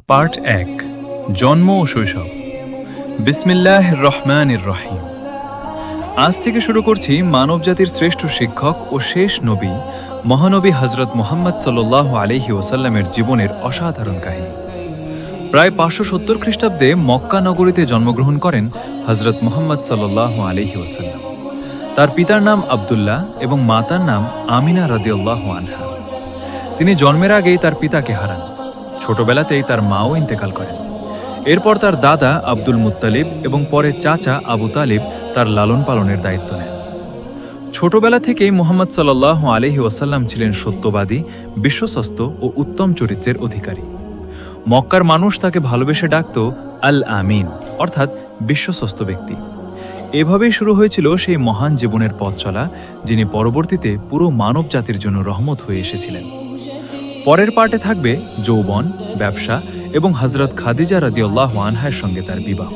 Part ১, জন্ম ও শৈশব। বিসমিল্লাহির রহমানির রহিম। আজ থেকে শুরু করছি মানবজাতির শ্রেষ্ঠ শিক্ষক ও শেষ নবী মহানবী হজরত মুহাম্মদ সাল্লাল্লাহু আলাইহি ওয়াসাল্লামের জীবনের অসাধারণ কাহিনী। প্রায় ৫৭০ খ্রিস্টাব্দে মক্কা নগরীতে জন্মগ্রহণ করেন হজরত মুহাম্মদ সাল্লাল্লাহু আলাইহি ওয়াসাল্লাম। তার পিতার নাম আবদুল্লাহ এবং মাতার নাম আমিনা রাদিয়াল্লাহু আনহা। তিনি জন্মের আগেই তার পিতাকে হারান। ছোটবেলাতেই তার মাও ইন্তেকাল করেন। এরপর তার দাদা আব্দুল মুত্তালিব এবং পরে চাচা আবু তালিব তার লালন পালনের দায়িত্ব নেন। ছোটবেলা থেকেই মুহাম্মদ সাল্লাল্লাহু আলাইহি ওয়াসাল্লাম ছিলেন সত্যবাদী, বিশ্বস্ত ও উত্তম চরিত্রের অধিকারী। মক্কার মানুষ তাকে ভালোবেসে ডাকত আল আমিন, অর্থাৎ বিশ্বস্ত ব্যক্তি। এভাবেই শুরু হয়েছিল সেই মহান জীবনের পথ চলা, যিনি পরবর্তীতে পুরো মানব জাতির জন্য রহমত হয়ে এসেছিলেন। পরের পার্টে থাকবে যৌবন, ব্যবসা এবং হযরত খাদিজা রাদিয়াল্লাহু আনহার সঙ্গে তার বিবাহ।